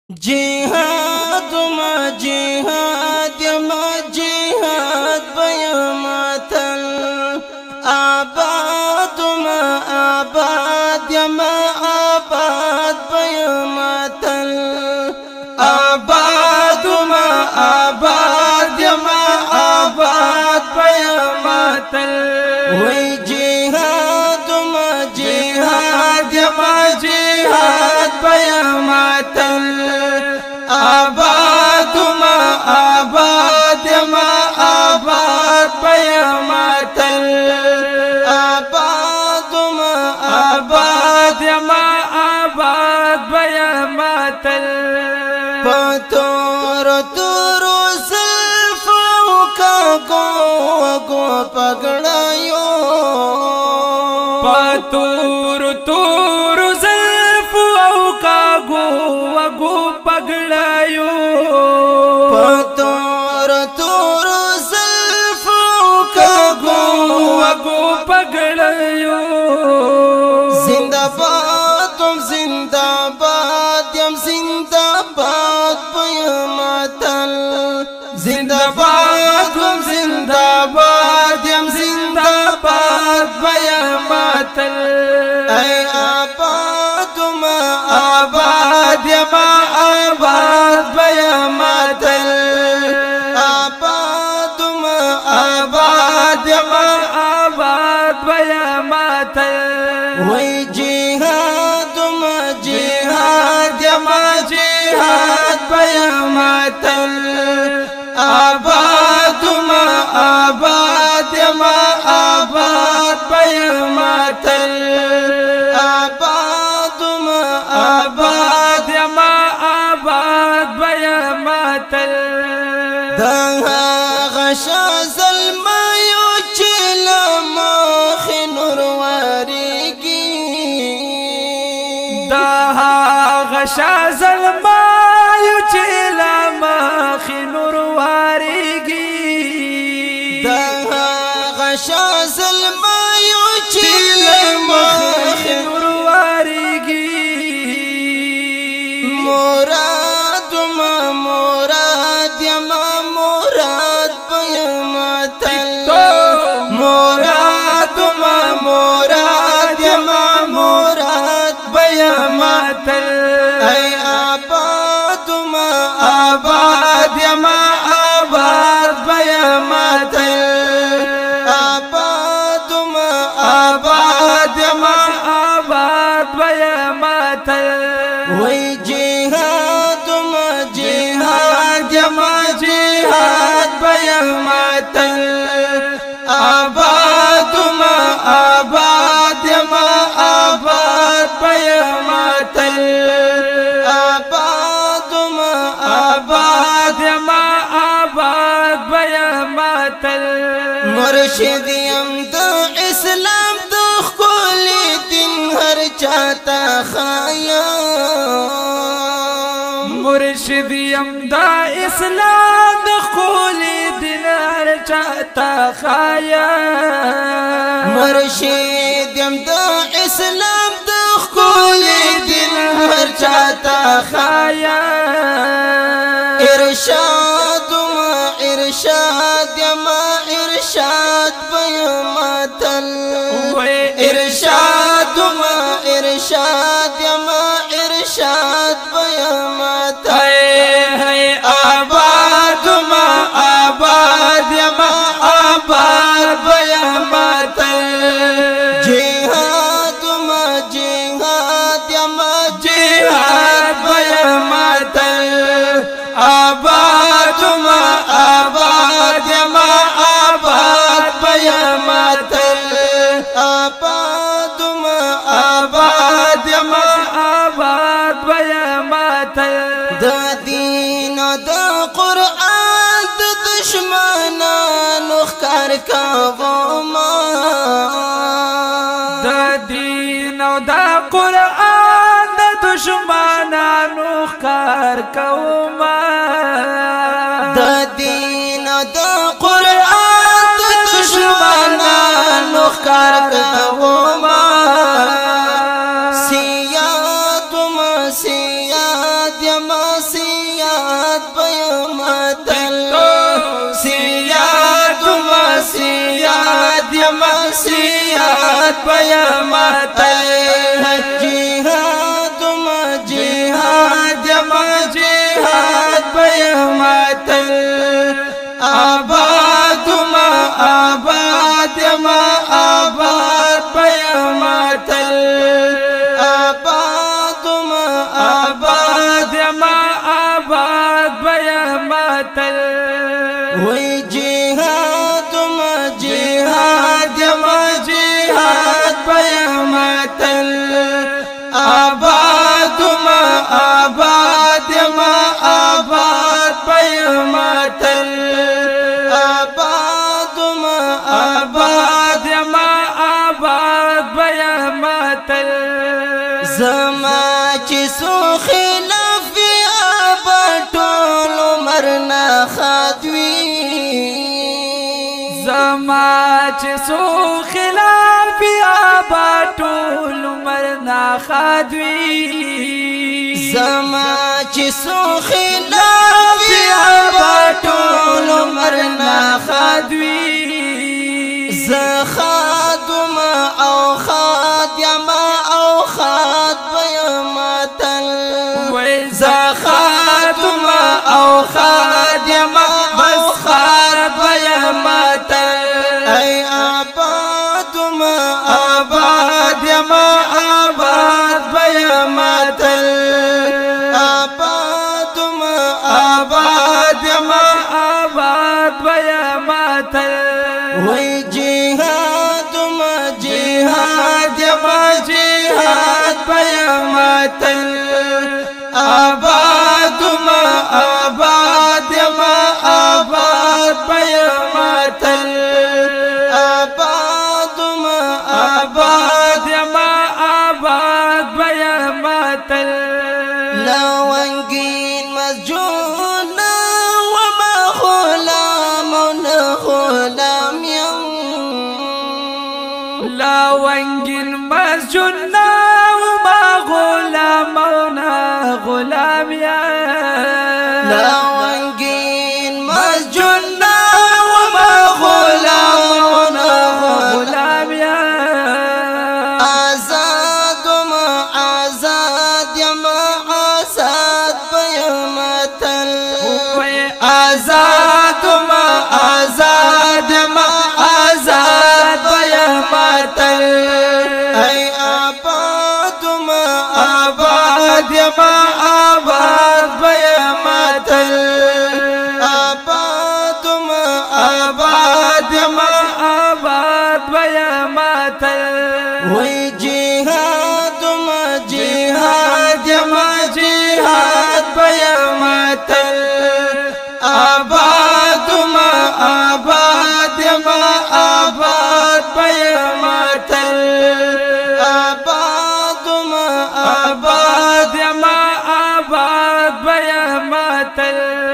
جهاد ما جهاد ما جهاد بيماتل آباد ما آباد ما آباد بيماتل آباد ما آباد ما آباد بيماتل وي جهاد ما جهاد ما جهاد بيماتل آباد ما آباد ما آباد بيماتل آباد ما آباد ما آباد بيماتل پتور تور زلفو کا گو پگڑایو پتور تور زلفو کا گو پگڑایو پتور تور زلفو کا گو پگڑایو زندہ باد تم زندہ باد یم زندہ باد پیماتل زندہ باد تم زندہ باد یم زندہ باد پیماتل اے آباد ما آباد یم آباد پیماتل آباد ما آباد یم آباد بیماتل وی جہاد ما جہاد ما جہاد بیماتل آباد ما آباد ما آباد بیماتل آباد ما آباد ما آباد بیماتل دا غشا ظلمایو چلا مخ نور واریگی دا غشا ظلمایو چلا مخ نور واریگی دا غشا ظلمایو چلا مخ نور واریگی مراد ما مراد یما مراد بیماتل مراد ما مراد یما مراد بیماتل ای آباد ما آباد یما آباد بیماتل آباد ما آباد یما آباد بیماتل وی جہاد ما جہاد ما جہاد بیماتل آباد ما آباد ما آباد بیماتل آباد ما آباد ما آباد بیماتل مرشد یم دا اسلام دا خلی دن ہر چاہتا خایا مرشد یم دا اسلام دا خولی دینار چاہتا خایا مرشد یم دا اسلام دا خلی دن ہر چاہتا خایا ارشاد ما ارشاد یما ارشاد بیماتل ارشاد ما ارشاد یما ارشاد بیماتل آباد ما آباد یما آباد بیماتل جہاد ما جہاد یما جہاد بیماتل آباد ما آباد ما آباد بیماتل آباد ما آباد ما آباد بیماتل دا دین دا قرآن دا دشمنانو ښکار کوما دا دین او دا قرآن دا دشمنانو ښکار کوما دا دین دا قرآن دا دشمنانو ښکار کوما سیاد ما سیاد بیا ماتل جهاد ما جهاد ما جهاد بیا ماتل آباد ما آباد ما آباد بیا ماتل آباد ما آباد ما آباد بیا ماتل وی جهاد ما جهاد ما جهاد بیا ماتل آباد ما آباد ما آباد بیا ماتل آباد ما آباد ما آباد بیا ماتل زما چې سو خلاف آباد ټول عمر نه خادوي زما چې سو خلاف آباد ټول عمر نه خادوي زما چې سو خلاف آباد ټول عمر نه خادوي زخادم او خادم او خاد بیا ماتل زخادم او خادم او خاد بیا ماتل ای آباد ما آباد ما آباد بیا ماتل آباد ما آباد ما آباد بیا ماتل وی جهاد ما جهاد ما جهاد بیا ماتل آباد ما آباد ما آباد بیا ماتل آباد ما آباد ما آباد بیا ماتل لونگین مسجون وما غلام غلام یم لونگین مسجون وما غلامنا غلام یا لونگین مسجون وما غلام غلام یا آزاد ما آزاد ما آزاد بیا ماتل آزاد ما آزاد ما آزاد بیا ماتل ای آباد ما آباد ما آباد بیا ماتل آباد ما آباد ما آباد بیا ماتل وی جهاد ما جهاد ما جهاد بیا ماتل آباد ما آباد ما آباد بیا ماتل آباد ما آباد ما آباد بیا ماتل